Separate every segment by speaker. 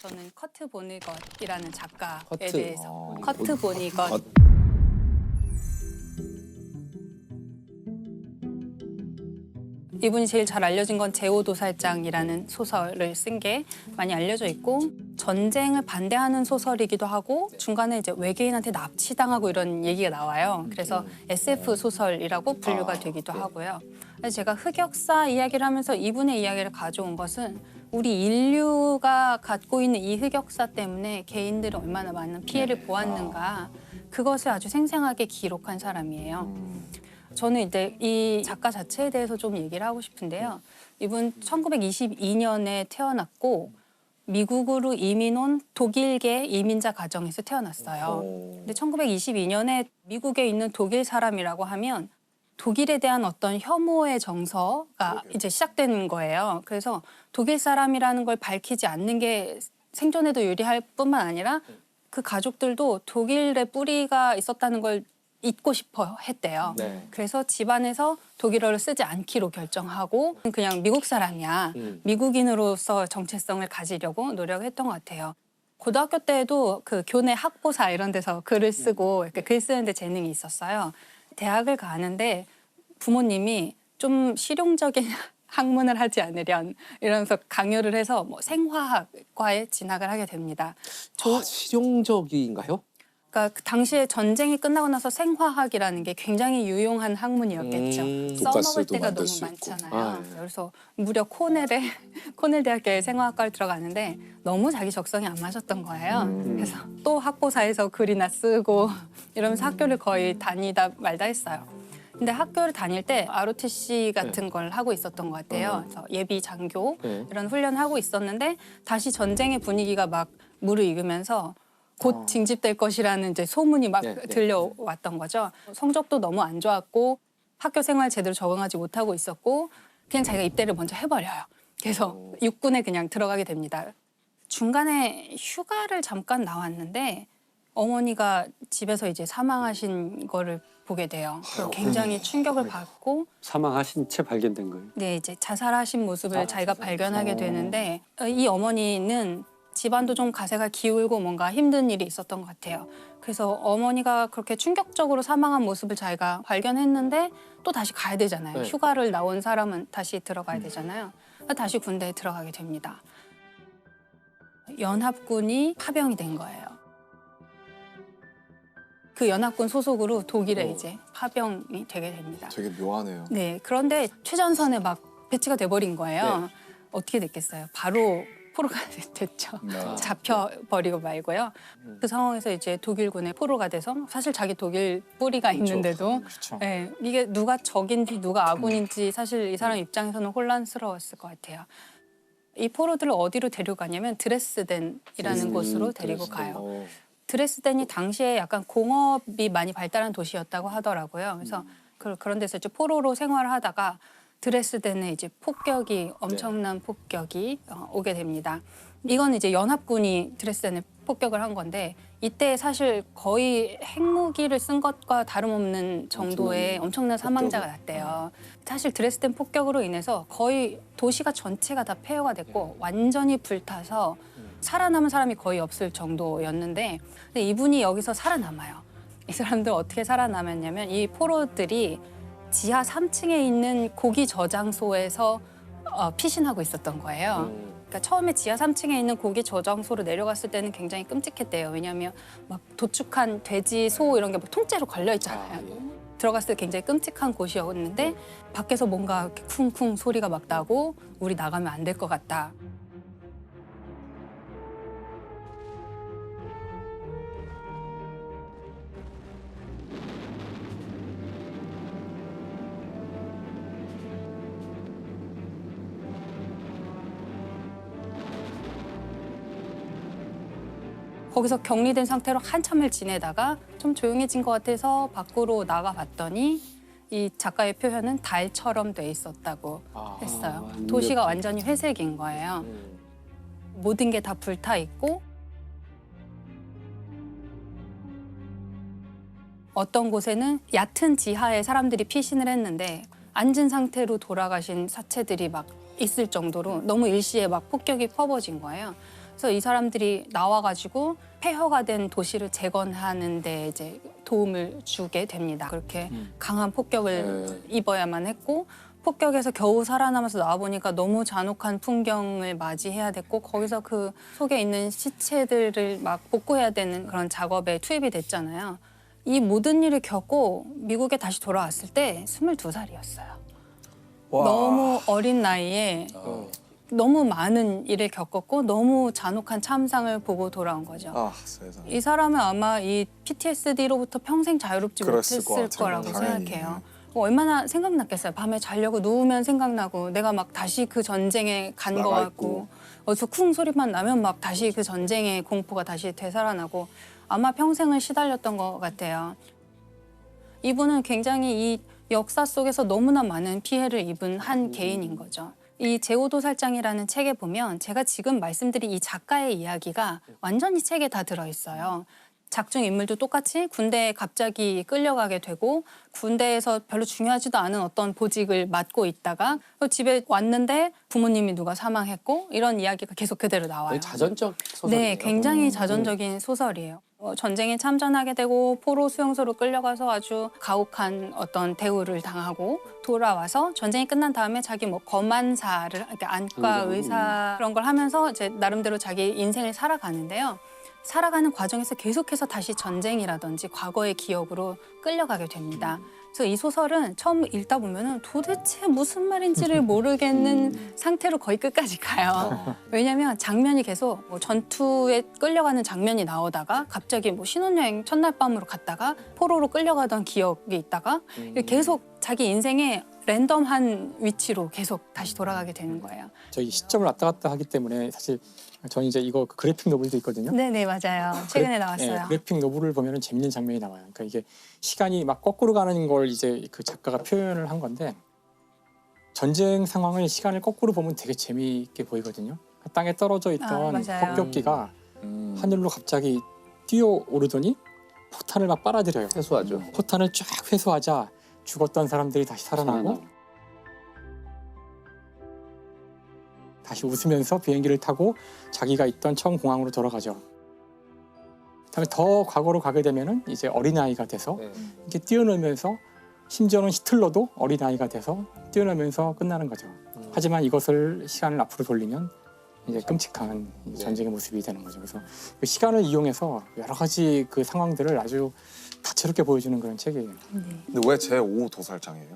Speaker 1: 저는 커트 보니것이라는 작가에
Speaker 2: 커트.
Speaker 1: 대해서 커트 보니것. 이분이 제일 잘 알려진 건 제오도살장이라는 소설을 쓴 게 많이 알려져 있고, 전쟁을 반대하는 소설이기도 하고 중간에 이제 외계인한테 납치당하고 이런 얘기가 나와요. 그래서 SF 소설이라고 분류가 되기도 하고요. 그래서 제가 흑역사 이야기를 하면서 이분의 이야기를 가져온 것은 우리 인류가 갖고 있는 이 흑역사 때문에 개인들이 얼마나 많은 피해를 보았는가, 그것을 아주 생생하게 기록한 사람이에요. 저는 이제 이 작가 자체에 대해서 좀 얘기를 하고 싶은데요. 이분 1922년에 태어났고 미국으로 이민 온 독일계 이민자 가정에서 태어났어요. 근데 1922년에 미국에 있는 독일 사람이라고 하면 독일에 대한 어떤 혐오의 정서가 이제 시작되는 거예요. 그래서 독일 사람이라는 걸 밝히지 않는 게 생존에도 유리할 뿐만 아니라 그 가족들도 독일의 뿌리가 있었다는 걸 잊고 싶어 했대요.
Speaker 2: 네.
Speaker 1: 그래서 집안에서 독일어를 쓰지 않기로 결정하고 그냥 미국 사람이야. 미국인으로서 정체성을 가지려고 노력했던 것 같아요. 고등학교 때에도 그 교내 학보사 이런 데서 글을 쓰고 이렇게 글 쓰는데 재능이 있었어요. 대학을 가는데 부모님이 좀 실용적인 학문을 하지 않으련 이러면서 강요를 해서 뭐 생화학과에 진학을 하게 됩니다.
Speaker 2: 실용적인가요?
Speaker 1: 그러니까 그 당시에 전쟁이 끝나고 나서 생화학이라는 게 굉장히 유용한 학문이었겠죠. 써먹을
Speaker 3: 돈가스도
Speaker 1: 때가
Speaker 3: 만들
Speaker 1: 너무
Speaker 3: 수
Speaker 1: 많잖아요.
Speaker 3: 있고.
Speaker 1: 그래서 무려 코넬 대학교에 생화학과를 들어갔는데 너무 자기 적성이 안 맞았던 거예요. 그래서 또 학보사에서 글이나 쓰고 이러면서 학교를 거의 다니다 말다 했어요. 근데 학교를 다닐 때 ROTC 같은 걸 하고 있었던 것 같아요. 그래서 예비 장교 이런 훈련을 하고 있었는데 다시 전쟁의 분위기가 막 무르익으면서 곧 징집될 것이라는 이제 소문이 막 들려왔던 거죠. 성적도 너무 안 좋았고 학교 생활 제대로 적응하지 못하고 있었고 그냥 자기가 입대를 먼저 해버려요. 그래서 육군에 그냥 들어가게 됩니다. 중간에 휴가를 잠깐 나왔는데 어머니가 집에서 이제 사망하신 거를 보게 돼요. 그래서 굉장히 충격을 받고
Speaker 4: 사망하신 채 발견된 거예요.
Speaker 1: 네, 이제 자살하신 모습을 자기가 발견하게 되는데 이 어머니는 집안도 좀 가세가 기울고 뭔가 힘든 일이 있었던 것 같아요. 그래서 어머니가 그렇게 충격적으로 사망한 모습을 자기가 발견했는데 또 다시 가야 되잖아요. 휴가를 나온 사람은 다시 들어가야 되잖아요. 다시 군대에 들어가게 됩니다. 연합군이 파병이 된 거예요. 그 연합군 소속으로 독일에 이제 파병이 되게 됩니다.
Speaker 3: 되게 묘하네요.
Speaker 1: 네, 그런데 최전선에 막 배치가 돼버린 거예요. 어떻게 됐겠어요? 바로 포로가 됐죠. 잡혀버리고 말고요. 그 상황에서 이제 독일군의 포로가 돼서 사실 자기 독일 뿌리가 있는데도 네, 이게 누가 적인지 누가 아군인지 사실 이 사람 입장에서는 혼란스러웠을 것 같아요. 이 포로들을 어디로 데려가냐면 드레스덴이라는 곳으로 데리고 가요. 드레스덴이 당시에 약간 공업이 많이 발달한 도시였다고 하더라고요. 그래서 그런 데서 이제 포로로 생활을 하다가 드레스덴에 이제 엄청난 폭격이 오게 됩니다. 이건 이제 연합군이 드레스덴에 폭격을 한 건데 이때 사실 거의 핵무기를 쓴 것과 다름없는 정도의 엄청난 사망자가 났대요. 사실 드레스덴 폭격으로 인해서 거의 도시가 전체가 다 폐허가 됐고 완전히 불타서 살아남은 사람이 거의 없을 정도였는데 근데 이분이 여기서 살아남아요. 이 사람들 어떻게 살아남았냐면 이 포로들이 지하 3층에 있는 고기 저장소에서 피신하고 있었던 거예요. 그러니까 처음에 지하 3층에 있는 고기 저장소로 내려갔을 때는 굉장히 끔찍했대요. 왜냐하면 막 도축한 돼지, 소 이런 게 막 통째로 걸려 있잖아요. 들어갔을 때 굉장히 끔찍한 곳이었는데 밖에서 뭔가 이렇게 쿵쿵 소리가 막 나고 우리 나가면 안 될 것 같다. 거기서 격리된 상태로 한참을 지내다가 좀 조용해진 것 같아서 밖으로 나가봤더니 이 작가의 표현은 달처럼 돼 있었다고 했어요. 도시가 완전히 회색인 거예요. 모든 게 다 불타 있고 어떤 곳에는 얕은 지하에 사람들이 피신을 했는데 앉은 상태로 돌아가신 사체들이 막 있을 정도로 너무 일시에 막 폭격이 퍼부어진 거예요. 그래서 이 사람들이 나와가지고 폐허가 된 도시를 재건하는 데 이제 도움을 주게 됩니다. 그렇게 강한 폭격을 입어야만 했고 폭격에서 겨우 살아남아서 나와보니까 너무 잔혹한 풍경을 맞이해야 됐고 거기서 그 속에 있는 시체들을 막 복구해야 되는 그런 작업에 투입이 됐잖아요. 이 모든 일을 겪고 미국에 다시 돌아왔을 때 22살이었어요. 너무 어린 나이에 너무 많은 일을 겪었고 너무 잔혹한 참상을 보고 돌아온 거죠.
Speaker 2: 아, 세상에.
Speaker 1: 이 사람은 아마 이 PTSD로부터 평생 자유롭지
Speaker 2: 그랬을
Speaker 1: 못했을
Speaker 2: 것 같아요.
Speaker 1: 거라고
Speaker 2: 당연히.
Speaker 1: 생각해요. 뭐 얼마나 생각났겠어요. 밤에 자려고 누우면 생각나고 내가 막 다시 그 전쟁에 간 거
Speaker 2: 나가
Speaker 1: 같고 어디서 쿵 소리만 나면 막 다시 그 전쟁의 공포가 다시 되살아나고 아마 평생을 시달렸던 것 같아요. 이분은 굉장히 이 역사 속에서 너무나 많은 피해를 입은 한 개인인 거죠. 이 제5도살장이라는 책에 보면 제가 지금 말씀드린 이 작가의 이야기가 완전히 책에 다 들어있어요. 작중 인물도 똑같이 군대에 갑자기 끌려가게 되고 군대에서 별로 중요하지도 않은 어떤 보직을 맡고 있다가 또 집에 왔는데 부모님이 누가 사망했고 이런 이야기가 계속 그대로 나와요.
Speaker 3: 자전적 소설이에요.
Speaker 1: 네, 굉장히 자전적인 소설이에요. 전쟁에 참전하게 되고 포로 수용소로 끌려가서 아주 가혹한 어떤 대우를 당하고 돌아와서 전쟁이 끝난 다음에 자기 뭐 검안사를 그러니까 안과 의사 그런 걸 하면서 이제 나름대로 자기 인생을 살아가는데요. 살아가는 과정에서 계속해서 다시 전쟁이라든지 과거의 기억으로 끌려가게 됩니다. 그래서 이 소설은 처음 읽다 보면은 도대체 무슨 말인지를 모르겠는 상태로 거의 끝까지 가요. 왜냐하면 장면이 계속 뭐 전투에 끌려가는 장면이 나오다가 갑자기 뭐 신혼여행 첫날 밤으로 갔다가 포로로 끌려가던 기억이 있다가 계속 자기 인생의 랜덤한 위치로 계속 다시 돌아가게 되는 거예요.
Speaker 5: 저희 시점을 왔다 갔다 하기 때문에 사실 저는 이제 이거 그래픽 노블도 있거든요.
Speaker 1: 네네 맞아요. 최근에 나왔어요.
Speaker 5: 네, 그래픽 노블을 보면은 재밌는 장면이 나와요. 그러니까 이게 시간이 막 거꾸로 가는 걸 이제 그 작가가 표현을 한 건데 전쟁 상황을 시간을 거꾸로 보면 되게 재미있게 보이거든요. 땅에 떨어져 있던
Speaker 1: 맞아요.
Speaker 5: 폭격기가 하늘로 갑자기 뛰어오르더니 포탄을 막 빨아들여요.
Speaker 3: 해소하죠.
Speaker 5: 포탄을 쫙 회수하자 죽었던 사람들이 다시 살아나고 다시 웃으면서 비행기를 타고 자기가 있던 처음 공항으로 돌아가죠. 그다음에 더 과거로 가게 되면은 이제 어린아이가 돼서
Speaker 3: 네.
Speaker 5: 이렇게 뛰어놀면서 심지어는 히틀러도 어린아이가 돼서 뛰어놀면서 끝나는 거죠. 하지만 이것을 시간을 앞으로 돌리면 이제 끔찍한 전쟁의 모습이 되는 거죠. 그래서 그 시간을 이용해서 여러 가지 그 상황들을 아주 다채롭게 보여주는 그런 책이에요.
Speaker 2: 근데 왜 제5 도살장이에요?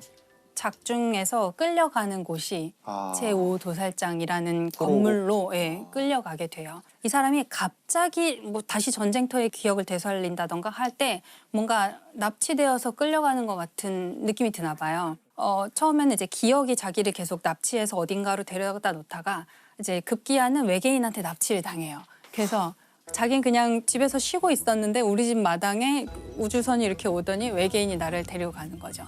Speaker 1: 작중에서 끌려가는 곳이 제5도살장이라는 건물로 끌려가게 돼요. 이 사람이 갑자기 뭐 다시 전쟁터의 기억을 되살린다던가 할 때 뭔가 납치되어서 끌려가는 것 같은 느낌이 드나 봐요. 처음에는 이제 기억이 자기를 계속 납치해서 어딘가로 데려다 놓다가 이제 급기야는 외계인한테 납치를 당해요. 그래서 자긴 그냥 집에서 쉬고 있었는데 우리 집 마당에 우주선이 이렇게 오더니 외계인이 나를 데리고 가는 거죠.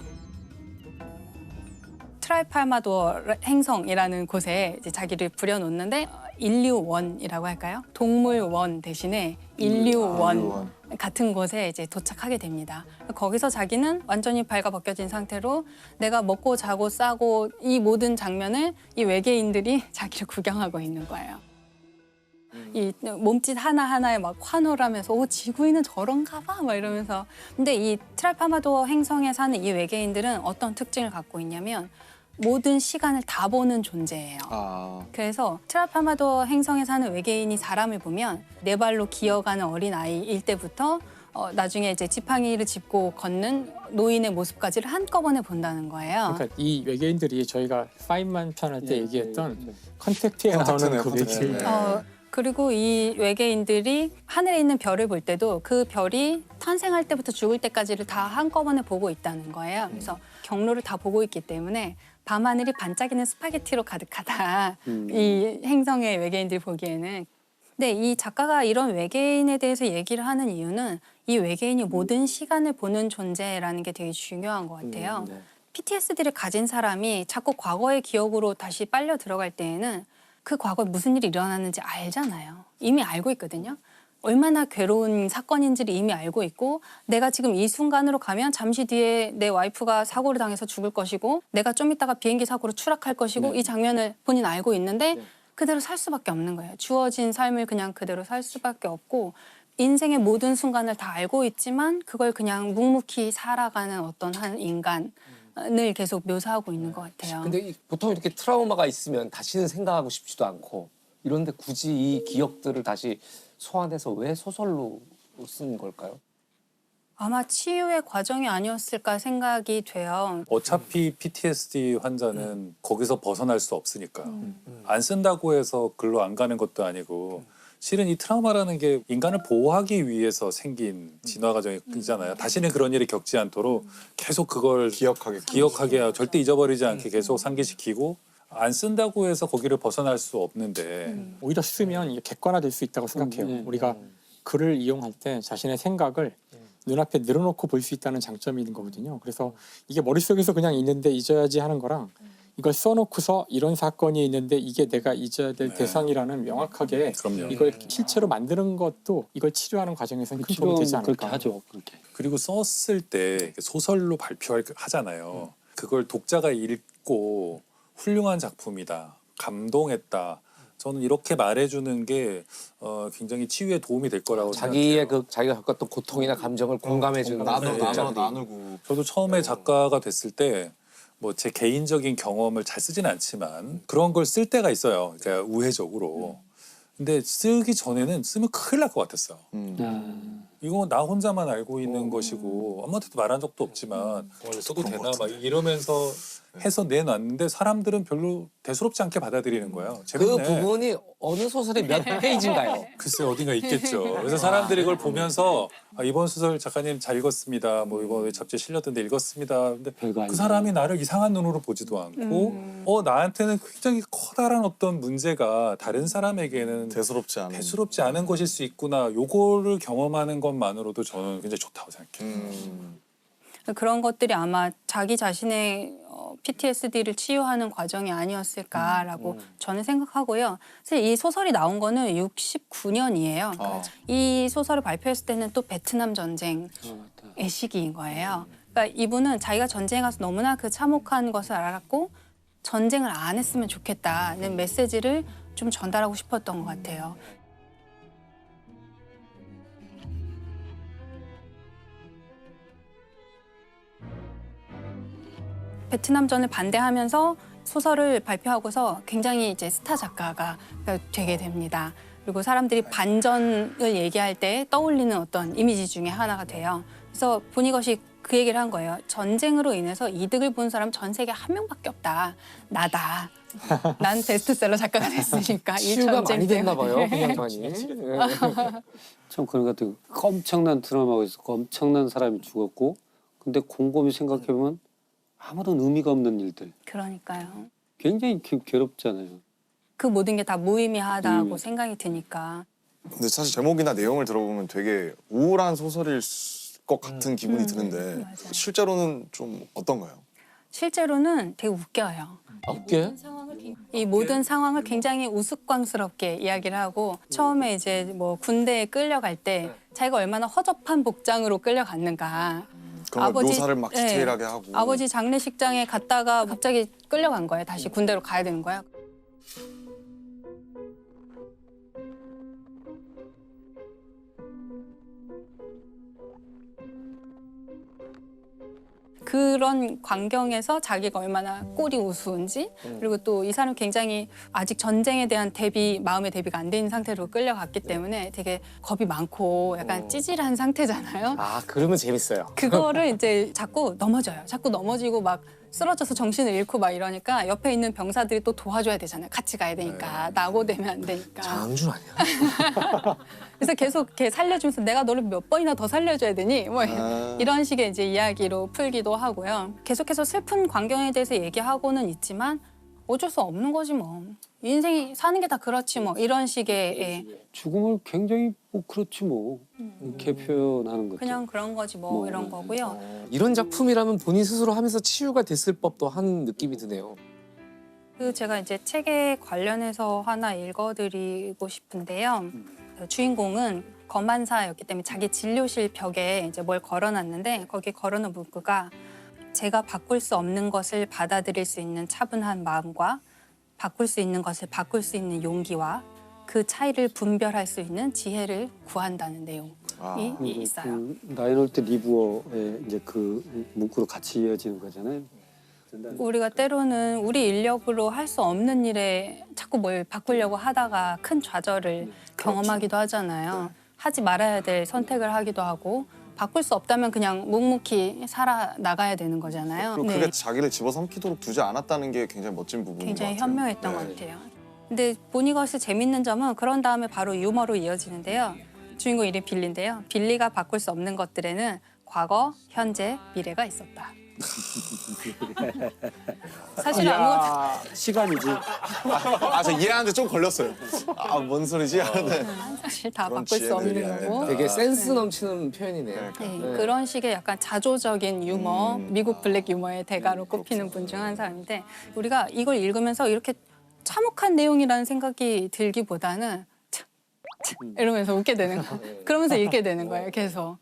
Speaker 1: 트라이팔마도어 행성이라는 곳에 이제 자기를 부려놓는데 인류원이라고 할까요? 동물원 대신에 인류원 같은 곳에 이제 도착하게 됩니다. 거기서 자기는 완전히 발가벗겨진 상태로 내가 먹고 자고 싸고 이 모든 장면을 이 외계인들이 자기를 구경하고 있는 거예요. 이 몸짓 하나하나에 막 환호하면서 오 지구인은 저런가 봐 막 이러면서 근데 이 트라이팔마도어 행성에 사는 이 외계인들은 어떤 특징을 갖고 있냐면 모든 시간을 다 보는 존재예요. 그래서 트라이팔마도어 행성에 사는 외계인이 사람을 보면 네 발로 기어가는 어린 아이일 때부터 나중에 이제 지팡이를 짚고 걷는 노인의 모습까지를 한꺼번에 본다는 거예요.
Speaker 5: 그러니까 이 외계인들이 저희가 파인만 편할 때 얘기했던 컨택트에 나오는 그 외계인.
Speaker 1: 그리고 이 외계인들이 하늘에 있는 별을 볼 때도 그 별이 탄생할 때부터 죽을 때까지를 다 한꺼번에 보고 있다는 거예요. 그래서 경로를 다 보고 있기 때문에 밤하늘이 반짝이는 스파게티로 가득하다. 이 행성의 외계인들이 보기에는. 근데 이 작가가 이런 외계인에 대해서 얘기를 하는 이유는 이 외계인이 모든 시간을 보는 존재라는 게 되게 중요한 것 같아요. PTSD를 가진 사람이 자꾸 과거의 기억으로 다시 빨려 들어갈 때에는 그 과거에 무슨 일이 일어났는지 알잖아요. 이미 알고 있거든요. 얼마나 괴로운 사건인지를 이미 알고 있고 내가 지금 이 순간으로 가면 잠시 뒤에 내 와이프가 사고를 당해서 죽을 것이고 내가 좀 이따가 비행기 사고로 추락할 것이고 이 장면을 본인 알고 있는데 그대로 살 수밖에 없는 거예요. 주어진 삶을 그냥 그대로 살 수밖에 없고 인생의 모든 순간을 다 알고 있지만 그걸 그냥 묵묵히 살아가는 어떤 한 인간을 계속 묘사하고 있는 것 같아요.
Speaker 3: 근데 보통 이렇게 트라우마가 있으면 다시는 생각하고 싶지도 않고 이런데 굳이 이 기억들을 다시 소환해서 왜 소설로 쓴 걸까요?
Speaker 1: 아마 치유의 과정이 아니었을까 생각이 돼요.
Speaker 6: 어차피 PTSD 환자는 거기서 벗어날 수 없으니까 안 쓴다고 해서 글로 안 가는 것도 아니고 실은 이 트라우마라는 게 인간을 보호하기 위해서 생긴 진화 과정이잖아요. 다시는 그런 일이 겪지 않도록 계속 그걸 기억하게 절대 잊어버리지 않게 계속 상기시키고 안 쓴다고 해서 거기를 벗어날 수 없는데
Speaker 5: 오히려 쓰면 이게 객관화될 수 있다고 생각해요. 우리가 글을 이용할 때 자신의 생각을 눈앞에 늘어놓고 볼 수 있다는 장점이 있는 거거든요. 그래서 이게 머릿속에서 그냥 있는데 잊어야지 하는 거랑 이걸 써놓고서 이런 사건이 있는데 이게 내가 잊어야 될 대상이라는 명확하게
Speaker 6: 그럼요.
Speaker 5: 이걸 실제로 만드는 것도 이걸 치료하는 과정에서는 큰 도움이 되지
Speaker 4: 그렇게
Speaker 5: 않을까.
Speaker 4: 하죠. 그렇게.
Speaker 6: 그리고 썼을 때 소설로 하잖아요. 그걸 독자가 읽고 훌륭한 작품이다, 감동했다. 저는 이렇게 말해주는 게 굉장히 치유에 도움이 될 거라고
Speaker 3: 자기의
Speaker 6: 생각해요.
Speaker 3: 자기가 겪었던 고통이나 감정을 공감해주는
Speaker 2: 나누고.
Speaker 6: 저도 처음에 작가가 됐을 때 뭐 제 개인적인 경험을 잘 쓰진 않지만 그런 걸 쓸 때가 있어요. 그러니까 우회적으로. 근데 쓰기 전에는 쓰면 큰일 날 것 같았어요. 이거 나 혼자만 알고 있는 것이고 아무한테도 말한 적도 없지만 써도 되나 막 이러면서 해서 내놨는데 사람들은 별로 대수롭지 않게 받아들이는 거예요.
Speaker 3: 그
Speaker 6: 재밌네.
Speaker 3: 부분이 어느 소설의 몇 페이지인가요?
Speaker 6: 글쎄 어딘가 있겠죠. 그래서 사람들이 이걸 보면서 이번 소설 작가님 잘 읽었습니다. 뭐 이번 잡지에 실렸던데 읽었습니다. 근데
Speaker 4: 별거 아니에요.
Speaker 6: 그 사람이 나를 이상한 눈으로 보지도 않고 나한테는 굉장히 커다란 어떤 문제가 다른 사람에게는 대수롭지 않은 것일 수 있구나. 요거를 경험하는 것만으로도 저는 굉장히 좋다고 생각해요.
Speaker 1: 그런 것들이 아마 자기 자신의 PTSD를 치유하는 과정이 아니었을까라고 저는 생각하고요. 사실 이 소설이 나온 거는 69년이에요. 이 소설을 발표했을 때는 또 베트남 전쟁의 시기인 거예요. 그러니까 이분은 자기가 전쟁에 가서 너무나 그 참혹한 것을 알았고 전쟁을 안 했으면 좋겠다는 메시지를 좀 전달하고 싶었던 것 같아요. 베트남전을 반대하면서 소설을 발표하고서 굉장히 이제 스타 작가가 되게 됩니다. 그리고 사람들이 반전을 얘기할 때 떠올리는 어떤 이미지 중에 하나가 돼요. 그래서 보니것이 그 얘기를 한 거예요. 전쟁으로 인해서 이득을 본 사람 전 세계에 한 명밖에 없다. 나다. 난 베스트셀러 작가가 됐으니까 이
Speaker 3: 치유가
Speaker 1: 전쟁
Speaker 3: 많이 됐나
Speaker 1: 때문에.
Speaker 3: 봐요, 그 양반이.
Speaker 4: 참 그런 것 같아요. 엄청난 드라마가 있었고 엄청난 사람이 죽었고 근데 곰곰이 생각해보면 아무런 의미가 없는 일들.
Speaker 1: 그러니까요.
Speaker 4: 굉장히 괴롭잖아요.
Speaker 1: 그 모든 게 다 무의미하다고 생각이 드니까.
Speaker 2: 근데 사실 제목이나 내용을 들어보면 되게 우울한 소설일 것 같은 기분이 드는데
Speaker 1: 맞아요.
Speaker 2: 실제로는 좀 어떤가요?
Speaker 1: 실제로는 되게 웃겨요.
Speaker 3: 웃겨요?
Speaker 1: 이 모든 상황을 굉장히 우스꽝스럽게 이야기를 하고 처음에 이제 뭐 군대에 끌려갈 때 자기가 얼마나 허접한 복장으로 끌려갔는가.
Speaker 2: 그런 걸 묘사를 막 디테일하게 하고.
Speaker 1: 아버지 장례식장에 갔다가 갑자기 끌려간 거예요. 다시 군대로 가야 되는 거예요. 그런 광경에서 자기가 얼마나 꼴이 우스운지 그리고 또 이 사람 굉장히 아직 전쟁에 대한 마음의 대비가 안 돼 있는 상태로 끌려갔기 때문에 되게 겁이 많고 약간 찌질한 상태잖아요.
Speaker 3: 아, 그러면 재밌어요.
Speaker 1: 그거를 이제 자꾸 넘어져요. 자꾸 넘어지고 막 쓰러져서 정신을 잃고 막 이러니까 옆에 있는 병사들이 또 도와줘야 되잖아요. 같이 가야 되니까. 낙오되면 안 되니까.
Speaker 3: 장준 아니야?
Speaker 1: 그래서 계속 이렇게 살려주면서 내가 너를 몇 번이나 더 살려줘야 되니? 뭐 이런 식의 이제 이야기로 풀기도 하고요. 계속해서 슬픈 광경에 대해서 얘기하고는 있지만 어쩔 수 없는 거지 뭐. 인생이 사는 게 다 그렇지 뭐. 이런 식의
Speaker 4: 죽음을 굉장히 뭐 그렇지 뭐 이렇게 표현하는 거죠.
Speaker 1: 그냥 그런 거지 뭐 이런 거고요.
Speaker 3: 이런 작품이라면 본인 스스로 하면서 치유가 됐을 법도 한 느낌이 드네요.
Speaker 1: 그 제가 이제 책에 관련해서 하나 읽어드리고 싶은데요. 그 주인공은 검안사였기 때문에 자기 진료실 벽에 이제 뭘 걸어놨는데 거기 걸어놓은 문구가 제가 바꿀 수 없는 것을 받아들일 수 있는 차분한 마음과 바꿀 수 있는 것을 바꿀 수 있는 용기와 그 차이를 분별할 수 있는 지혜를 구한다는 내용이 있어요.
Speaker 4: 그 라이놀트 리브어의 이제 그 문구로 같이 이어지는 거잖아요.
Speaker 1: 우리가 때로는 우리 인력으로 할 수 없는 일에 자꾸 뭘 바꾸려고 하다가 큰 좌절을 경험하기도 하잖아요. 하지 말아야 될 선택을 하기도 하고 바꿀 수 없다면 그냥 묵묵히 살아나가야 되는 거잖아요.
Speaker 2: 그리고
Speaker 1: 네.
Speaker 2: 그게 자기를 집어삼키도록 두지 않았다는 게 굉장히 멋진 부분인 것
Speaker 1: 굉장히
Speaker 2: 같아요.
Speaker 1: 현명했던
Speaker 2: 네.
Speaker 1: 것 같아요. 근데 보니것이 재밌는 점은 그런 다음에 바로 유머로 이어지는데요. 주인공 이름이 빌리인데요. 빌리가 바꿀 수 없는 것들에는 과거, 현재, 미래가 있었다. 사실 아무것도
Speaker 4: 시간이지.
Speaker 2: 저 이해하는데 좀 걸렸어요. 뭔 소리지? 하는데
Speaker 1: 사실 다
Speaker 2: 그런
Speaker 1: 바꿀 수 없는
Speaker 2: 지혜를
Speaker 1: 거고.
Speaker 3: 되게 센스 넘치는 표현이네요.
Speaker 1: 네, 그런 식의 약간 자조적인 유머, 미국 블랙 유머의 대가로 꼽히는 분 중 한 사람인데 우리가 이걸 읽으면서 이렇게 참혹한 내용이라는 생각이 들기보다는 이러면서 웃게 되는 거. 그러면서 읽게 되는 거예요, 계속.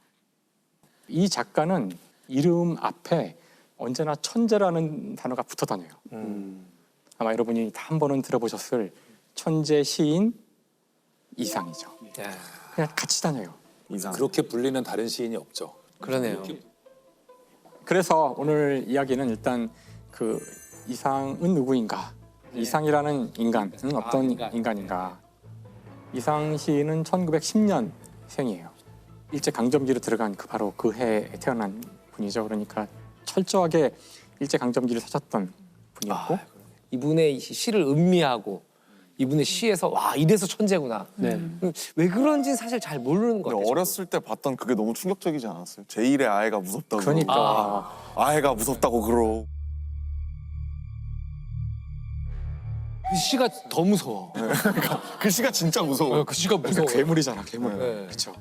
Speaker 5: 이 작가는 이름 앞에 언제나 천재라는 단어가 붙어 다녀요. 아마 여러분이 다 한 번은 들어보셨을 천재 시인 이상이죠.
Speaker 3: 야,
Speaker 5: 그냥 같이 다녀요.
Speaker 2: 이상.
Speaker 6: 그렇게 불리는 다른 시인이 없죠.
Speaker 3: 그러네요.
Speaker 5: 그래서 오늘 이야기는 일단 그 이상은 누구인가? 이상이라는 인간은 어떤 인간인가? 이상 시인은 1910년생이에요. 일제 강점기로 들어간 바로 그 해에 태어난 분이죠. 그러니까 철저하게 일제 강점기를 사셨던 분이었고
Speaker 3: 이분의 시를 음미하고 이분의 시에서 와 이래서 천재구나.
Speaker 4: 네.
Speaker 3: 왜 그런지 사실 잘 모르는 것
Speaker 2: 근데
Speaker 3: 같아요.
Speaker 2: 어렸을 때 봤던 그게 너무 충격적이지 않았어요? 제1의 아이가 무섭다고.
Speaker 5: 그러니까
Speaker 2: 아이가 무섭다고 그러.
Speaker 3: 그 시가 더 무서워.
Speaker 2: 그 시가 진짜 무서워.
Speaker 3: 그 시가 무서워.
Speaker 5: 괴물이잖아, 괴물.
Speaker 3: 네.
Speaker 5: 그렇죠.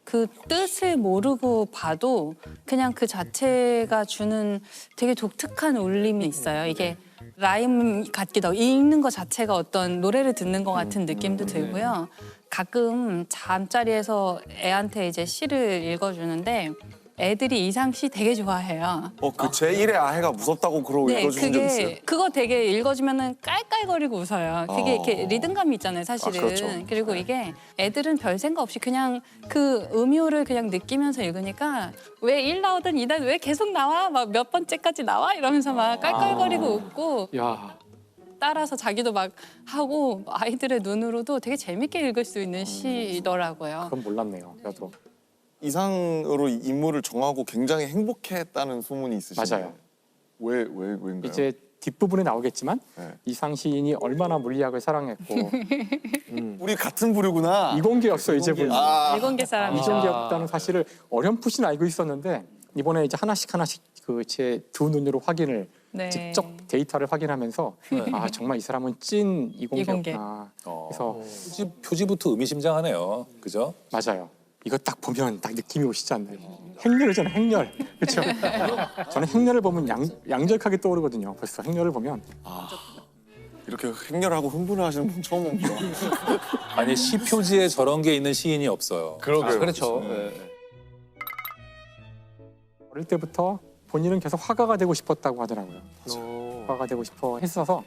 Speaker 1: 그 뜻을 모르고 봐도 그냥 그 자체가 주는 되게 독특한 울림이 있어요. 이게 라임 같기도 하고 읽는 것 자체가 어떤 노래를 듣는 것 같은 느낌도 들고요. 가끔 잠자리에서 애한테 이제 시를 읽어주는데 애들이 이상 시 되게 좋아해요.
Speaker 2: 그 제1의 아이가 무섭다고 그러고
Speaker 1: 네,
Speaker 2: 읽어주신 적 있어요?
Speaker 1: 그거 되게 읽어주면은 깔깔거리고 웃어요. 그게 이렇게 리듬감이 있잖아요, 사실은.
Speaker 2: 그렇죠.
Speaker 1: 그리고 이게 애들은 별 생각 없이 그냥 그 음요를 그냥 느끼면서 읽으니까 왜 1 나오든 2 나오든 왜 계속 나와? 막 몇 번째까지 나와? 이러면서 막 깔깔거리고 웃고
Speaker 4: 야,
Speaker 1: 따라서 자기도 막 하고 아이들의 눈으로도 되게 재밌게 읽을 수 있는 시더라고요.
Speaker 5: 그건 몰랐네요. 저도.
Speaker 2: 이상으로 인물을 정하고 굉장히 행복했다는 소문이 있으신데
Speaker 5: 맞아요.
Speaker 2: 왜인가요?
Speaker 5: 이제 뒷부분에 나오겠지만
Speaker 2: 네.
Speaker 5: 이상 시인이 얼마나 물리학을 사랑했고
Speaker 2: 우리 같은 부류구나.
Speaker 5: 이공계였어요, 이제부터.
Speaker 1: 일본계 사람이죠.
Speaker 5: 이공계였다는 사실을 어렴풋이 알고 있었는데 이번에 이제 하나씩 그 제 두 눈으로 확인을
Speaker 1: 네.
Speaker 5: 직접 데이터를 확인하면서 아 정말 이 사람은 찐 이공계였구나. 그래서
Speaker 6: 표지부터 의미심장하네요. 그죠?
Speaker 5: 맞아요. 이거 딱 보면 딱 느낌이 오시지 않나요? 행렬이잖아요, 행렬. 그렇죠? 저는 행렬을 보면 양적하게 떠오르거든요. 벌써 행렬을 보면
Speaker 2: 이렇게 행렬하고 흥분을 하시는 분 처음 봅니다.
Speaker 6: 아니 시 표지에 저런 게 있는 시인이 없어요.
Speaker 2: 그러게요.
Speaker 3: 그렇죠.
Speaker 5: 어릴 때부터 본인은 계속 화가가 되고 싶었다고 하더라고요. 화가가 되고 싶어 했어서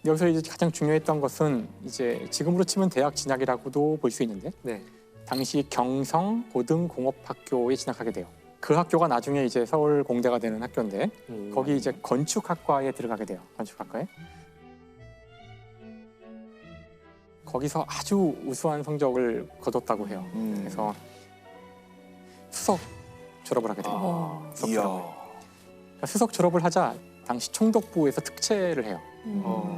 Speaker 5: 여기서 이제 가장 중요했던 것은 이제 지금으로 치면 대학 진학이라고도 볼 수 있는데
Speaker 3: 네.
Speaker 5: 당시 경성 고등공업학교에 진학하게 돼요. 그 학교가 나중에 이제 서울 공대가 되는 학교인데 거기 이제 건축학과에 들어가게 돼요. 건축학과에. 거기서 아주 우수한 성적을 거뒀다고 해요. 그래서 수석 졸업을 하게 돼요. 수석 졸업을. 그러니까 수석 졸업을 하자 당시 총독부에서 특채를 해요.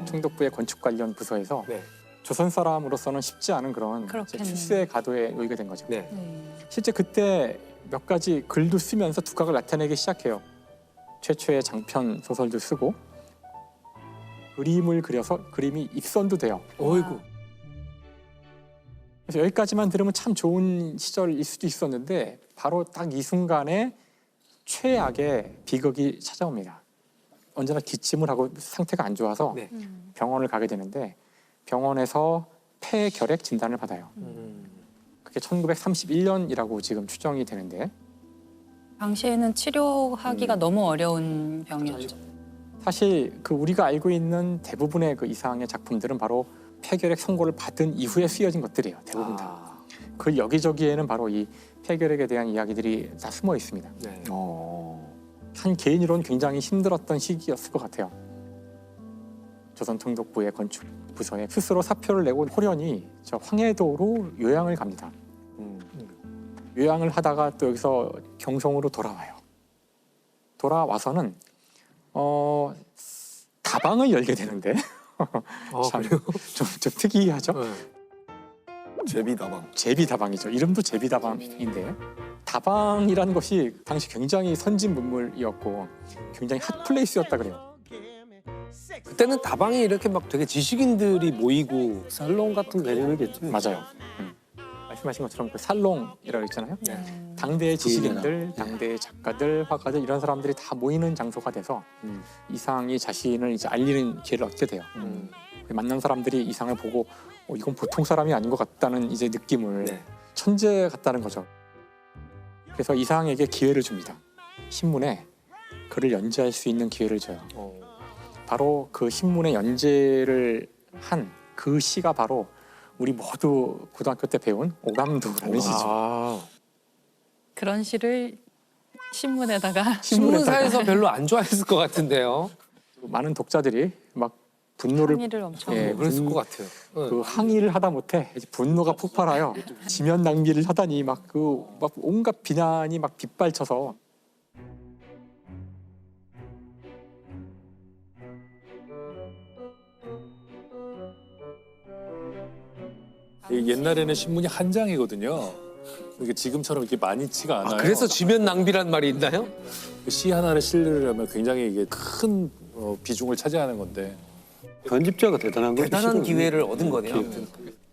Speaker 5: 총독부의 건축 관련 부서에서
Speaker 3: 네.
Speaker 5: 조선 사람으로서는 쉽지 않은 그런 이제
Speaker 1: 그렇겠네요.
Speaker 5: 출세의 가도에 놓이게 된 거죠.
Speaker 3: 네.
Speaker 5: 실제 그때 몇 가지 글도 쓰면서 두각을 나타내기 시작해요. 최초의 장편 소설도 쓰고 그림을 그려서 그림이 입선도 돼요.
Speaker 3: 어이구.
Speaker 5: 그래서 여기까지만 들으면 참 좋은 시절일 수도 있었는데 바로 딱 이 순간에 최악의 비극이 찾아옵니다. 언제나 기침을 하고 상태가 안 좋아서
Speaker 3: 네.
Speaker 5: 병원을 가게 되는데 병원에서 폐결핵 진단을 받아요. 그게 1931년이라고 지금 추정이 되는데
Speaker 1: 당시에는 치료하기가 너무 어려운 병이었죠.
Speaker 5: 사실 그 우리가 알고 있는 대부분의 그 이상의 작품들은 바로 폐결핵 선고를 받은 이후에 쓰여진 것들이에요. 대부분 다. 그 여기저기에는 바로 이 폐결핵에 대한 이야기들이 다 숨어 있습니다.
Speaker 3: 네.
Speaker 5: 한 개인으로는 굉장히 힘들었던 시기였을 것 같아요. 조선통독부의 건축 부서에 스스로 사표를 내고 호련히 저 황해도로 요양을 갑니다. 요양을 하다가 또 여기서 경성으로 돌아와요. 돌아와서는 다방을 열게 되는데 참, 좀 특이하죠.
Speaker 3: 네.
Speaker 2: 제비다방.
Speaker 5: 제비다방이죠. 이름도 제비다방인데 다방이라는 것이 당시 굉장히 선진 문물이었고 굉장히 핫플레이스였다 그래요.
Speaker 3: 그때는 다방이 이렇게 막 되게 지식인들이 모이고
Speaker 4: 살롱 같은 개념이겠죠.
Speaker 5: 맞아요. 말씀하신 것처럼 그 살롱이라고 있잖아요. 당대의 지식인들, 당대의 작가들, 화가들 이런 사람들이 다 모이는 장소가 돼서 이상이 자신을 이제 알리는 기회를 얻게 돼요. 만난 사람들이 이상을 보고 이건 보통 사람이 아닌 것 같다는 이제 느낌을
Speaker 3: 네.
Speaker 5: 천재 같다는 거죠. 그래서 이상에게 기회를 줍니다. 신문에 글을 연재할 수 있는 기회를 줘요. 바로 그 신문에 연재를 한 그 시가 바로 우리 모두 고등학교 때 배운 오감도라는 시죠.
Speaker 1: 그런 시를 신문에다가
Speaker 3: 신문사에서 별로 안 좋아했을 것 같은데요.
Speaker 5: 많은 독자들이 막 분노를
Speaker 1: 항의를 엄청
Speaker 5: 예,
Speaker 3: 그랬을 것 같아요.
Speaker 5: 그 항의를 하다 못해 이제 분노가 폭발하여 지면 낭비를 하다니 막 온갖 비난이 막 빗발쳐서
Speaker 6: 옛날에는 신문이 한 장이거든요. 이게 지금처럼 이렇게 많지가 않아요.
Speaker 3: 그래서 지면 낭비란 말이 있나요?
Speaker 6: 시 하나를 실으려면 굉장히 이게 큰 비중을 차지하는 건데.
Speaker 4: 편집자가 대단한 거죠.
Speaker 3: 대단한 기회를 얻은 거네요. 아무튼.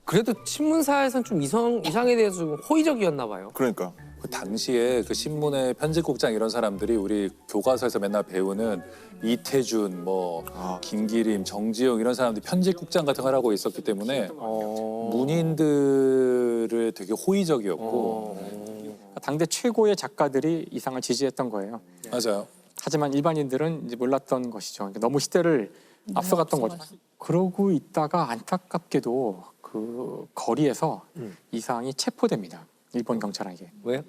Speaker 3: 그래도 신문사에서는 좀 이상에 대해서 좀 호의적이었나 봐요.
Speaker 2: 그러니까.
Speaker 6: 그 당시에 그 신문의 편집국장 이런 사람들이 우리 교과서에서 맨날 배우는 이태준, 뭐 김기림, 정지용 이런 사람들이 편집국장 같은 걸 하고 있었기 때문에 문인들을 되게 호의적이었고
Speaker 5: 당대 최고의 작가들이 이상을 지지했던 거예요.
Speaker 6: 맞아요.
Speaker 5: 하지만 일반인들은 이제 몰랐던 것이죠. 그러니까 너무 시대를 앞서갔던 거죠. 그러고 있다가 안타깝게도 그 거리에서 이상이 체포됩니다. 일본 경찰에게.
Speaker 3: 왜요?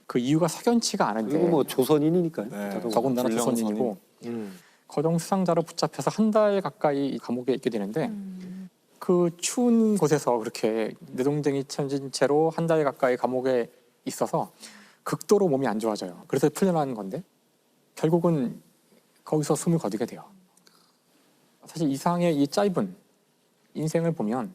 Speaker 5: 그 이유가 석연치가 않은데
Speaker 4: 그리고 뭐 조선인이니까요.
Speaker 2: 네.
Speaker 5: 더군다나
Speaker 2: 불량
Speaker 5: 조선인이고 거동 수상자로 붙잡혀서 한 달 가까이 감옥에 있게 되는데 그 추운 곳에서 그렇게 내동댕이 쳐진 채로 한 달 가까이 감옥에 있어서 극도로 몸이 안 좋아져요. 그래서 풀려나는 건데 결국은 거기서 숨을 거두게 돼요. 사실 이상의 이 짧은 인생을 보면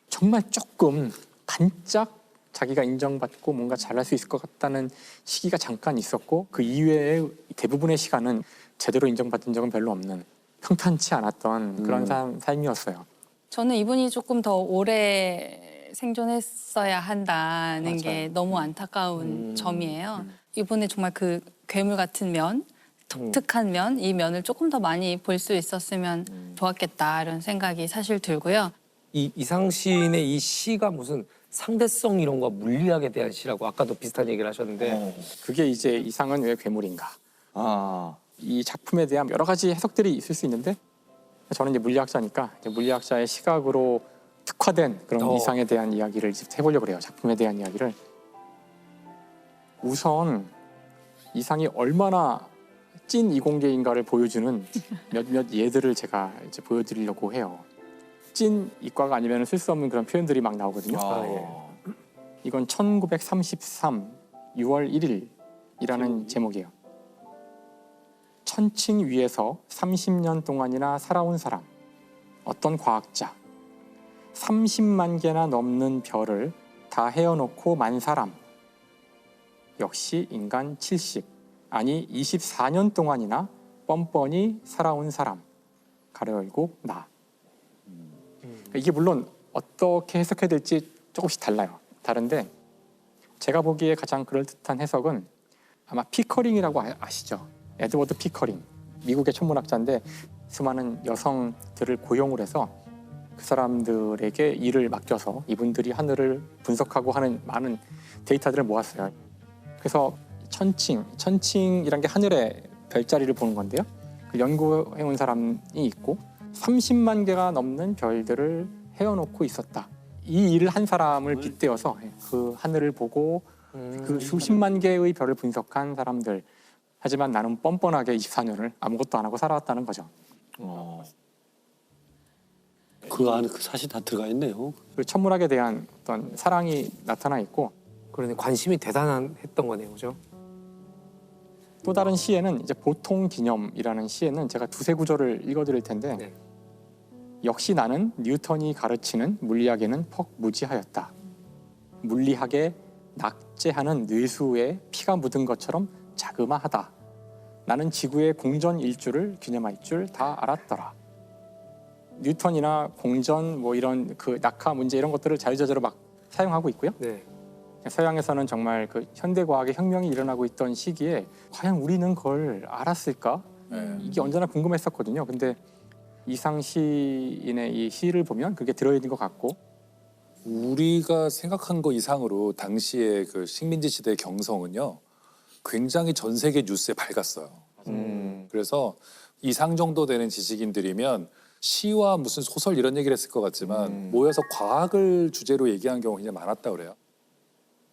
Speaker 5: 정말 조금 반짝 자기가 인정받고 뭔가 잘할 수 있을 것 같다는 시기가 잠깐 있었고 그 이외의 대부분의 시간은 제대로 인정받은 적은 별로 없는 평탄치 않았던 그런 삶이었어요.
Speaker 1: 저는 이분이 조금 더 오래 생존했어야 한다는 게 너무 안타까운 점이에요. 이분의 정말 그 괴물 같은 면, 독특한 면, 이 면을 조금 더 많이 볼 수 있었으면 좋았겠다 이런 생각이 사실 들고요.
Speaker 3: 이 이상 시인의 이 시가 무슨 상대성 이론과 물리학에 대한 시라고 아까도 비슷한 얘기를 하셨는데
Speaker 5: 그게 이제 이상은 왜 괴물인가?
Speaker 2: 아.
Speaker 5: 이 작품에 대한 여러 가지 해석들이 있을 수 있는데 저는 이제 물리학자니까 이제 물리학자의 시각으로 특화된 그런 이상에 대한 이야기를 이제 해보려고 그래요. 작품에 대한 이야기를. 우선 이상이 얼마나 찐 이공계인가를 보여주는 몇몇 예들을 제가 이제 보여드리려고 해요. 찐 이과가 아니면 쓸 수 없는 그런 표현들이 막 나오거든요. 이건 1933 6월 1일이라는 제목이에요. 천칭 위에서 30년 동안이나 살아온 사람, 어떤 과학자, 30만 개나 넘는 별을 다 헤어놓고 만 사람, 역시 인간 70, 아니 24년 동안이나 뻔뻔히 살아온 사람, 가로 열고 나. 이게 물론 어떻게 해석해야 될지 조금씩 달라요. 다른데 제가 보기에 가장 그럴듯한 해석은 아마 피커링이라고 아시죠? 에드워드 피커링, 미국의 천문학자인데 수많은 여성들을 고용을 해서 그 사람들에게 일을 맡겨서 이분들이 하늘을 분석하고 하는 많은 데이터들을 모았어요. 그래서 천칭이란 게 하늘의 별자리를 보는 건데요. 그 연구해온 사람이 있고 30만 개가 넘는 별들을 헤어놓고 있었다. 이 일을 한 사람을 빗대어서 그 하늘을 보고 그 수십만 개의 별을 분석한 사람들. 하지만 나는 뻔뻔하게 24년을 아무것도 안 하고 살아왔다는 거죠.
Speaker 4: 그 안에 그 사실 다 들어가 있네요.
Speaker 5: 그 천문학에 대한 어떤 사랑이 나타나 있고
Speaker 3: 그러네 관심이 대단했던 거네요, 그죠?
Speaker 5: 또 다른 시에는 이제 보통 기념이라는 시에는 제가 두세 구절을 읽어드릴 텐데
Speaker 3: 네.
Speaker 5: 역시 나는 뉴턴이 가르치는 물리학에는 퍽 무지하였다. 물리학에 낙제하는 뇌수에 피가 묻은 것처럼 자그마하다. 나는 지구의 공전 일주를 기념할 줄 다 알았더라. 뉴턴이나 공전 뭐 이런 그 낙하 문제 이런 것들을 자유자재로 막 사용하고 있고요.
Speaker 3: 네.
Speaker 5: 서양에서는 정말 그 현대 과학의 혁명이 일어나고 있던 시기에 과연 우리는 그걸 알았을까?
Speaker 6: 네.
Speaker 5: 이게 언제나 궁금했었거든요. 근데 이상 시인의 이 시를 보면 그게 들어있는 것 같고
Speaker 6: 우리가 생각한 거 이상으로 당시의 그 식민지 시대의 경성은요 굉장히 전 세계 뉴스에 밝았어요. 그래서 이상 정도 되는 지식인들이면 시와 무슨 소설 이런 얘기를 했을 것 같지만 모여서 과학을 주제로 얘기한 경우가 굉장히 많았다 그래요.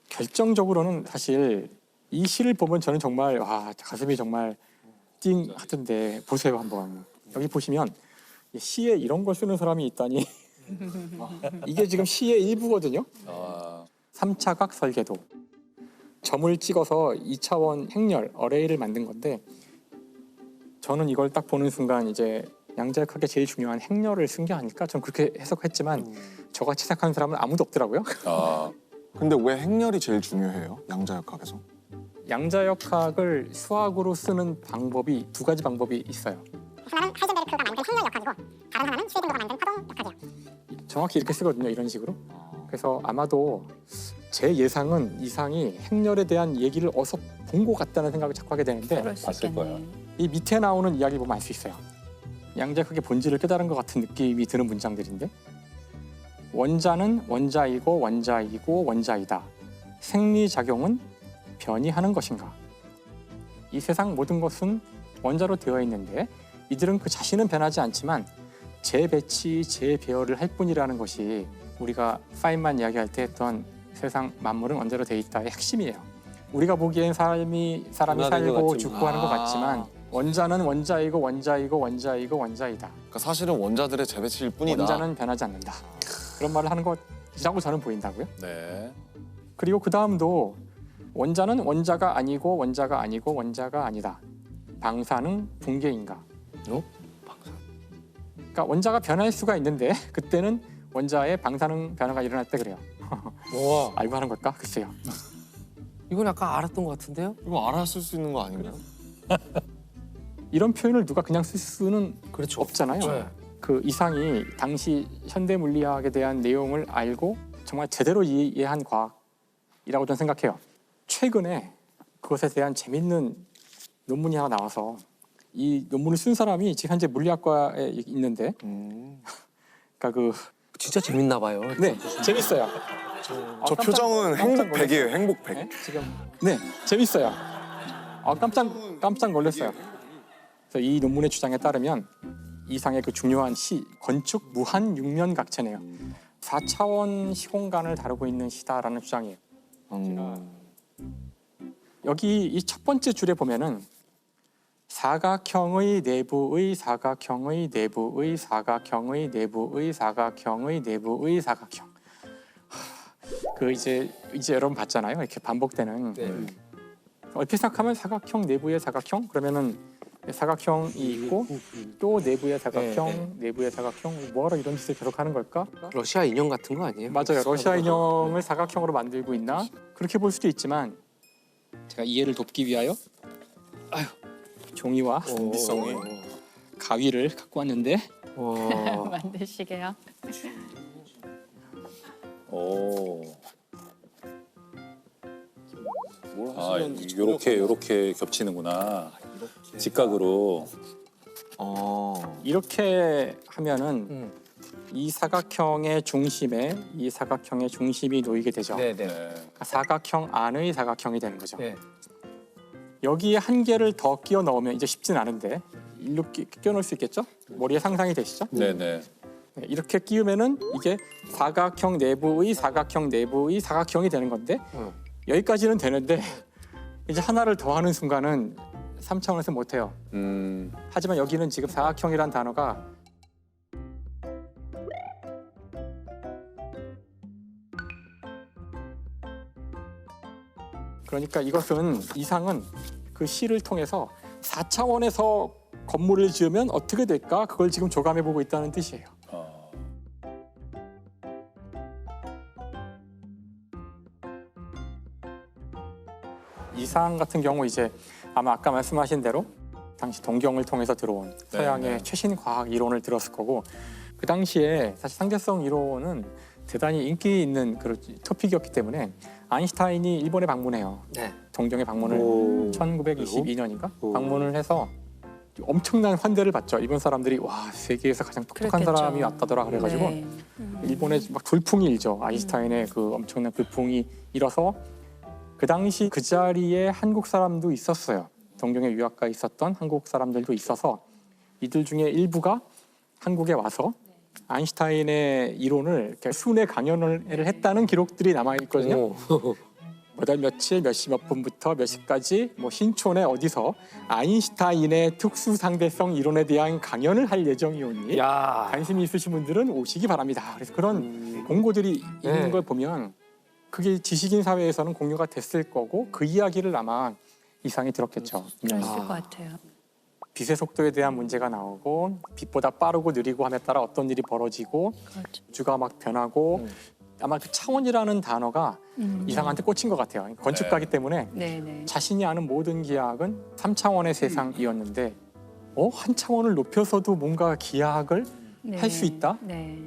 Speaker 5: 결정적으로는 사실 이 시를 보면 저는 정말 와 가슴이 정말 띵 하던데 보세요 한번 여기 보시면 시에 이런 걸 쓰는 사람이 있다니 이게 지금 시의 일부거든요.
Speaker 6: 아,
Speaker 5: 3차각 설계도 점을 찍어서 2차원 행렬 어레이를 만든 건데 저는 이걸 딱 보는 순간 이제 양자역학에 제일 중요한 행렬을 쓴 게 아닐까 전 그렇게 해석했지만 저같이 생각하는 사람은 아무도 없더라고요.
Speaker 6: 아,
Speaker 2: 근데 왜 행렬이 제일 중요해요? 양자역학에서?
Speaker 5: 양자역학을 수학으로 쓰는 방법이 두 가지 방법이 있어요.
Speaker 7: 하나는 하이젠베르크가 만든 행렬 역학이고 다른 하나는 슈레딩거가 만든 파동 역학이에요.
Speaker 5: 정확히 이렇게 쓰거든요. 이런 식으로. 그래서 아마도 제 예상은 이상이 행렬에 대한 얘기를 어서 본 것 같다는 생각을 자꾸 하게 되는데
Speaker 1: 그럴 수
Speaker 6: 봤을
Speaker 1: 있겠네.
Speaker 6: 거야.
Speaker 5: 이 밑에 나오는 이야기 보면 알 수 있어요. 양자역학의 본질을 깨달은 것 같은 느낌이 드는 문장들인데 원자는 원자이고 원자이고 원자이다. 생리작용은 변이하는 것인가? 이 세상 모든 것은 원자로 되어 있는데 이들은 그 자신은 변하지 않지만 재배치, 재배열을 할 뿐이라는 것이 우리가 파인만 이야기할 때 했던 세상 만물은 원자로 되어 있다의 핵심이에요. 우리가 보기엔 사람이
Speaker 4: 변화된 것
Speaker 5: 살고
Speaker 4: 같지만.
Speaker 5: 죽고 하는 것 같지만 원자는 원자이고 원자이고 원자이고 원자이다.
Speaker 2: 그러니까 사실은 원자들의 재배치일 뿐이다.
Speaker 5: 원자는 변하지 않는다. 그런 말을 하는 것이라고 저는 보인다고요.
Speaker 6: 네.
Speaker 5: 그리고 그 다음도 원자는 원자가 아니고 원자가 아니고 원자가 아니다. 방사능 붕괴인가? 그러니까 원자가 변할 수가 있는데 그때는 원자의 방사능 변화가 일어날 때 그래요.
Speaker 3: 와,
Speaker 5: 알고 하는 걸까? 글쎄요.
Speaker 3: 이건 약간 알았던 것 같은데요?
Speaker 2: 이거 알았을 수 있는 거 아닌가요?
Speaker 5: 이런 표현을 누가 그냥 쓸 수는
Speaker 3: 그렇죠.
Speaker 5: 없잖아요.
Speaker 3: 네.
Speaker 5: 그 이상이 당시 현대 물리학에 대한 내용을 알고 정말 제대로 이해한 과학이라고 저는 생각해요. 최근에 그것에 대한 재밌는 논문이 하나 나와서 이 논문을 쓴 사람이 지금 현재 물리학과에 있는데 그러니까 그
Speaker 3: 진짜 재밌나 봐요.
Speaker 5: 네, 재밌어요.
Speaker 2: 저 표정은 행복백이에요. 행복백.
Speaker 5: 네, 지금 네, 재밌어요. 깜짝 놀랐어요. 그래서 이 논문의 주장에 따르면 이상의 그 중요한 시 건축 무한 육면각체네요. 4차원 시공간을 다루고 있는 시다라는 주장이에요. 여기 이 첫 번째 줄에 보면은 사각형의 내부의 사각형의 내부의 사각형의 내부의 사각형의 내부의 사각형. 그 이제 여러분 봤잖아요. 이렇게 반복되는.
Speaker 3: 네.
Speaker 5: 얼핏 생각하면 사각형 내부의 사각형 그러면은 사각형이 있고 또 내부의 사각형, 내부의 사각형 뭐하러 이런 짓을 계속 하는 걸까?
Speaker 3: 러시아 인형 같은 거 아니에요?
Speaker 5: 맞아요. 러시아 인형을 사각형으로 만들고 있나? 그렇게 볼 수도 있지만 제가 이해를 돕기 위하여 종이와
Speaker 2: 준비성이.
Speaker 5: 가위를 갖고 왔는데
Speaker 1: 만드시게요.
Speaker 6: 오.
Speaker 2: 뭘
Speaker 6: 아,
Speaker 2: 하시면
Speaker 6: 요렇게 겹치는구나. 직각으로.
Speaker 5: 이렇게 하면은 이 사각형의 중심에 이 사각형의 중심이 놓이게 되죠.
Speaker 3: 네네.
Speaker 6: 네.
Speaker 5: 그러니까 사각형 안의 사각형이 되는 거죠.
Speaker 3: 네.
Speaker 5: 여기에 한 개를 더 끼워 넣으면 이제 쉽진 않은데 일로 끼워놓을 수 있겠죠? 머리에 상상이 되시죠?
Speaker 6: 네네.
Speaker 5: 네, 이렇게 끼우면은 이게 사각형 내부의 사각형 내부의 사각형이 되는 건데 여기까지는 되는데 이제 하나를 더하는 순간은 3차원에서 못해요. 하지만 여기는 지금 사각형이란 단어가 그러니까 이것은 이상은 그 시를 통해서 4차원에서 건물을 지으면 어떻게 될까? 그걸 지금 조감해 보고 있다는 뜻이에요. 이상 같은 경우 이제 아마 아까 말씀하신 대로 당시 동경을 통해서 들어온 서양의
Speaker 6: 네.
Speaker 5: 최신 과학 이론을 들었을 거고 그 당시에 사실 상대성 이론은 대단히 인기 있는 그런 토픽이었기 때문에 아인슈타인이 일본에 방문해요.
Speaker 3: 네.
Speaker 5: 동경에 방문을
Speaker 4: 오.
Speaker 5: 1922년인가
Speaker 4: 오.
Speaker 5: 방문을 해서 엄청난 환대를 받죠. 일본 사람들이 와 세계에서 가장 똑똑한
Speaker 1: 그랬겠죠.
Speaker 5: 사람이 왔다더라 그래가지고
Speaker 1: 네.
Speaker 5: 일본에 막 돌풍이 일죠. 아인슈타인의 그 엄청난 돌풍이 일어서 그 당시 그 자리에 한국 사람도 있었어요. 동경에 유학가 있었던 한국 사람들도 있어서 이들 중에 일부가 한국에 와서 아인슈타인의 이론을 이렇게 순회 강연을 했다는 기록들이 남아 있거든요. 몇 월 며칠 몇 시 몇 분부터 몇 시까지 뭐 신촌에 어디서 아인슈타인의 특수 상대성 이론에 대한 강연을 할 예정이오니
Speaker 3: 야.
Speaker 5: 관심이 있으신 분들은 오시기 바랍니다. 그래서 그런 공고들이 있는
Speaker 3: 네.
Speaker 5: 걸 보면 그게 지식인 사회에서는 공유가 됐을 거고 그 이야기를 아마 이상이 들었겠죠.
Speaker 1: 그랬을 것 같아요.
Speaker 5: 빛의 속도에 대한 문제가 나오고 빛보다 빠르고 느리고 함에 따라 어떤 일이 벌어지고
Speaker 1: 그렇죠.
Speaker 5: 우주가 막 변하고 아마 그 차원이라는 단어가 이상한테 꽂힌 것 같아요. 건축가기 때문에
Speaker 1: 네네.
Speaker 5: 자신이 아는 모든 기하학은 3차원의 세상이었는데 한 차원을 높여서도 뭔가 기하학을 할 수 있다?
Speaker 1: 네.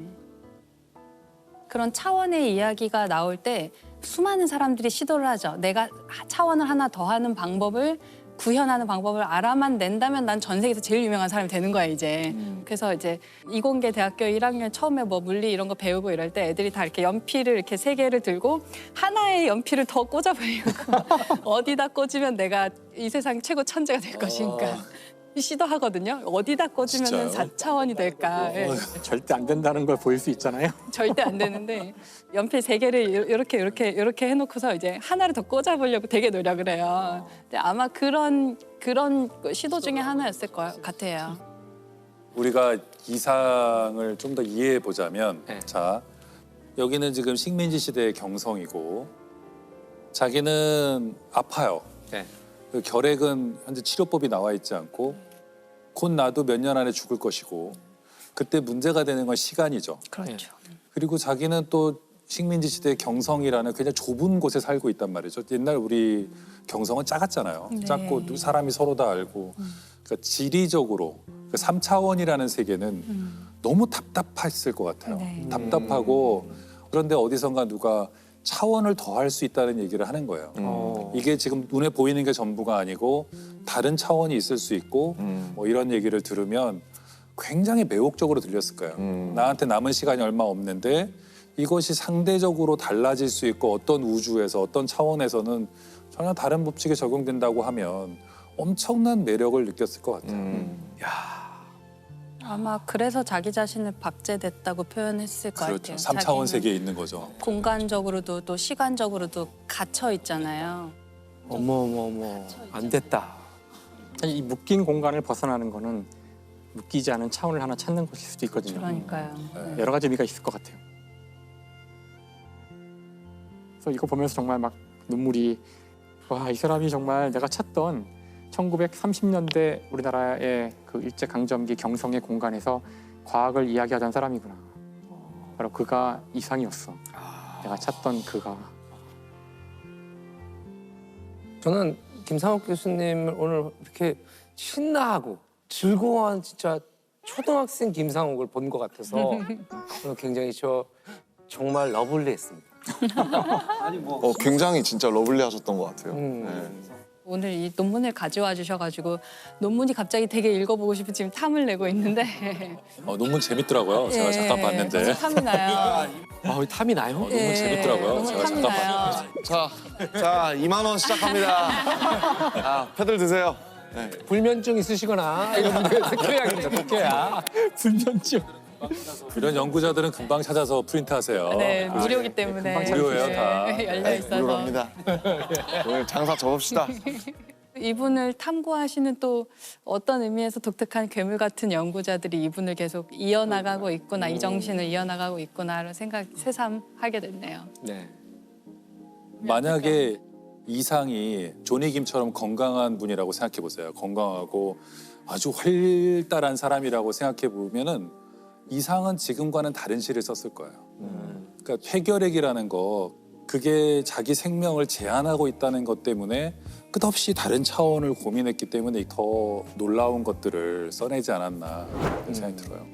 Speaker 1: 그런 차원의 이야기가 나올 때 수많은 사람들이 시도를 하죠. 내가 차원을 하나 더 하는 방법을 구현하는 방법을 알아만 낸다면 난 전 세계에서 제일 유명한 사람이 되는 거야 이제. 그래서 이제 이공계 대학교 1학년 처음에 뭐 물리 이런 거 배우고 이럴 때 애들이 다 이렇게 연필을 이렇게 3개를 들고 하나의 연필을 더 꽂아보려고 어디다 꽂으면 내가 이 세상 최고 천재가 될 것인가 시도하거든요. 어디다 꽂으면
Speaker 6: 진짜요?
Speaker 1: 4차원이 될까. 예.
Speaker 5: 절대 안 된다는 걸 보일 수 있잖아요.
Speaker 1: 절대 안 되는데 연필 3개를 이렇게 해놓고서 이제 하나를 더 꽂아보려고 되게 노력을 해요. 근데 아마 그런 시도 중에 하나였을 것 같아요.
Speaker 6: 우리가 이상을 좀 더 이해해 보자면,
Speaker 3: 네.
Speaker 6: 자 여기는 지금 식민지 시대의 경성이고, 자기는 아파요.
Speaker 3: 네.
Speaker 6: 그 결핵은 현재 치료법이 나와 있지 않고, 곧 나도 몇 년 안에 죽을 것이고, 그때 문제가 되는 건 시간이죠.
Speaker 1: 그렇죠.
Speaker 6: 그리고 자기는 또 식민지 시대의 경성이라는 굉장히 좁은 곳에 살고 있단 말이죠. 옛날 우리 경성은 작았잖아요.
Speaker 1: 네.
Speaker 6: 작고 또 사람이 서로 다 알고. 그러니까 지리적으로 그 3차원이라는 세계는 너무 답답했을 것 같아요.
Speaker 1: 네.
Speaker 6: 답답하고 그런데 어디선가 누가 차원을 더할 수 있다는 얘기를 하는 거예요. 이게 지금 눈에 보이는 게 전부가 아니고 다른 차원이 있을 수 있고 뭐 이런 얘기를 들으면 굉장히 매혹적으로 들렸을 거예요. 나한테 남은 시간이 얼마 없는데 이것이 상대적으로 달라질 수 있고 어떤 우주에서 어떤 차원에서는 전혀 다른 법칙에 적용된다고 하면 엄청난 매력을 느꼈을 것 같아요.
Speaker 1: 아마 그래서 자기 자신을 박제됐다고 표현했을 것
Speaker 6: 그렇죠.
Speaker 1: 같아요.
Speaker 6: 3차원
Speaker 1: 자기는
Speaker 6: 세계에 있는 거죠.
Speaker 1: 공간적으로도 또 시간적으로도 갇혀 있잖아요.
Speaker 3: 어머 안 됐다.
Speaker 5: 사실 이 묶인 공간을 벗어나는 거는 묶이지 않은 차원을 하나 찾는 것일 수도 있거든요.
Speaker 1: 그러니까요.
Speaker 5: 여러 가지 의미가 있을 것 같아요. 그래서 이거 보면서 정말 막 눈물이 와, 이 사람이 정말 내가 찾던 1930년대 우리나라의 그 일제 강점기 경성의 공간에서 과학을 이야기하던 사람이구나. 바로 그가 이상이었어. 내가 찾던 그가.
Speaker 3: 저는 김상욱 교수님을 오늘 이렇게 신나하고 즐거워한 진짜 초등학생 김상욱을 본 것 같아서 오늘 굉장히 정말 러블리했습니다.
Speaker 2: 굉장히 진짜 러블리하셨던 것 같아요.
Speaker 1: 오늘 이 논문을 가져와 주셔가지고 논문이 갑자기 되게 읽어보고 싶은 지금 탐을 내고 있는데
Speaker 6: 논문 재밌더라고요. 제가 잠깐 봤는데.
Speaker 1: 벌써 탐이 나요.
Speaker 3: 탐이 나요?
Speaker 6: 너무 재밌더라고요.
Speaker 1: 너무
Speaker 6: 제가
Speaker 1: 탐이
Speaker 6: 잠깐
Speaker 1: 나요.
Speaker 6: 봤는데.
Speaker 2: 자, 2만 원 시작합니다. 아, 패들 드세요.
Speaker 3: 불면증 있으시거나 이런 분들 특효약입니다. 특효약.
Speaker 5: 불면증.
Speaker 6: 이런 연구자들은 금방 찾아서 프린트하세요.
Speaker 1: 네, 무료기 때문에
Speaker 6: 무료예요, 다.
Speaker 1: 열려 있어서.
Speaker 2: 무료랍니다. 오늘 장사 접읍시다.
Speaker 1: 이분을 탐구하시는 또 어떤 의미에서 독특한 괴물 같은 연구자들이 이분을 계속 이어나가고 있구나, 이 정신을 이어나가고 있구나를 새삼하게 됐네요.
Speaker 3: 네.
Speaker 6: 만약에 이상이 조니 김처럼 건강한 분이라고 생각해 보세요. 건강하고 아주 활달한 사람이라고 생각해 보면은 이상은 지금과는 다른 시를 썼을 거예요. 그러니까 폐결핵이라는 거 그게 자기 생명을 제한하고 있다는 것 때문에 끝없이 다른 차원을 고민했기 때문에 더 놀라운 것들을 써내지 않았나 그런 생각이 들어요.